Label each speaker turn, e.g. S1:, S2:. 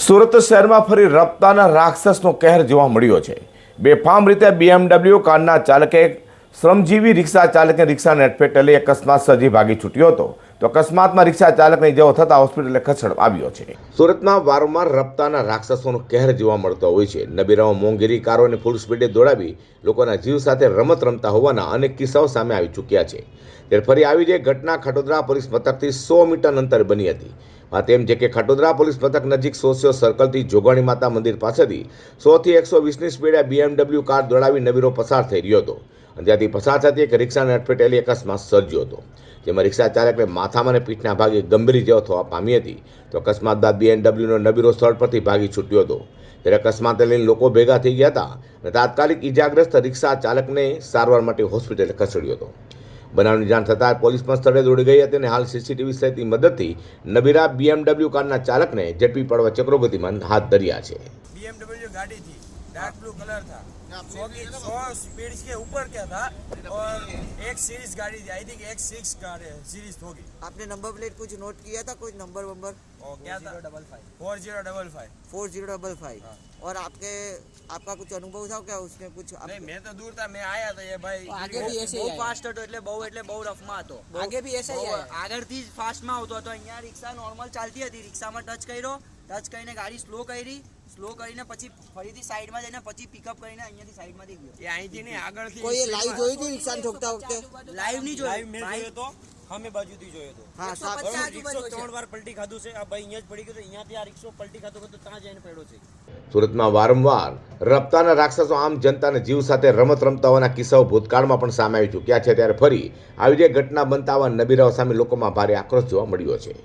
S1: સુરત શહેરમાં ફરી રફતાના રાક્ષસનો કહેર જોવા મળ્યો છે। બેફામ રીતે BMW કારના ચાલકે શ્રમજીવી રિક્ષા ચાલકને રિક્ષાને અડફેટે લઈ અકસ્માત સર્જી ભાગી છૂટ્યો હતો, તો અકસ્માતમાં રિક્ષા ચાલકને ઇજાઓ થતાં હોસ્પિટલે ખસેડવામાં આવ્યો છે। સુરતમાં વારંવાર રફતાના રાક્ષસોનો કહેર જોવા મળતો હોય છે। નબીરાઓ મોંઘેરી કારોને ફૂલ સ્પીડે દોડાવી લોકોના જીવ સાથે રમત રમતા હોવાના અનેક કિસ્સાઓ સામે આવી ચૂક્યા છે। ત્યારે ફરી આવી જે ઘટના ખટોદરા પોલીસ મથકથી 100 મીટર અંતરે બની હતી। વાત એમ છે કે ખટોદરા પોલીસ મથક નજીક સોશિયો સર્કલથી જોગાણી માતા મંદિર પાસેથી 100 થી 120ની સ્પીડે BMW કાર દોડાવી નબીરો પસાર થઈ રહ્યો હતો અને ત્યાંથી પસાર થતી એક રિક્ષાને અડફેટેલી અકસ્માત સર્જ્યો હતો, જેમાં રિક્ષા ચાલકને માથામાં અને પીઠના ભાગે ગંભીર ઇજાઓ થવા પામી હતી। તો અકસ્માત બાદ BMW નબીરો સ્થળ પરથી ભાગી છૂટ્યો હતો। ત્યારે અકસ્માતને લઈને લોકો ભેગા થઈ ગયા હતા અને તાત્કાલિક ઇજાગ્રસ્ત રિક્ષા ચાલકને સારવાર માટે હોસ્પિટલે ખસેડ્યો હતો। બનાવની જાણ થતાં પોલીસ પણ સ્થળે દોડી ગઈ હતી અને હાલ CCTV સહિતની મદદથી નબીરા BMW કારના ચાલકને ઝડપી પાડવા ચક્રો ગતિમાન હાથ ધર્યા છે।
S2: BMW गाड़ी थी, डार्क ब्लू कलर था, 100 स्पीड के ऊपर क्या था और एक सीरीज गाड़ी थी, आई थिंक एक 6 गाड़ी सीरीज होगी।
S3: आपने नंबर प्लेट कुछ नोट किया था, कुछ नंबर वंबर?
S2: और क्या था 4055
S3: 4055। और आपका कुछ अनुभव था क्या उसमें कुछ?
S2: नहीं, मैं तो दूर था, मैं आया था ये भाई
S4: आगे भी ऐसे ही
S2: फास्ट હતો એટલે બહુ રફમાં હતો।
S4: आगे भी ऐसा ही है।
S2: આગળથી જ ફાસ્ટમાં આવતો હતો। અહીંયા રિક્ષા નોર્મલ ચાલતી હતી, રિક્ષામાં ટચ કરીને ગાડી સ્લો કરીને પછી ફરીથી સાઈડમાં જઈને પછી પિકઅપ કરીને અહીંયાથી સાઈડમાંથી ગયો। એ અહીંથી નહીં, આગળથી
S3: કોઈ લાઈવ જોઈ હતી રિક્ષાને ઠોકતા વખતે?
S2: લાઈવ નહીં જોયું, મેં જોયો તો સામે બાજુથી જોયો તો।
S3: હા,
S2: રિક્ષો 3 વાર પલટી ખાધું છે। આ ભાઈ અહીંયા જ પડી ગયો તો, અહીંયાથી આ રિક્ષો પલટી ખાધો ત્યાં જઈને પડ્યો છે।
S1: સુરતમાં વારંવાર રફતાના રાક્ષસો આમ જનતાને જીવ સાથે રમત રમતા હોવાના કિસ્સાઓ ભૂતકાળમાં પણ સામે આવી ચૂક્યા છે। ત્યારે ફરી આવી જે ઘટના બનતા આવા નબીરાઓ સામે લોકોમાં ભારે આક્રોશ જોવા મળ્યો છે।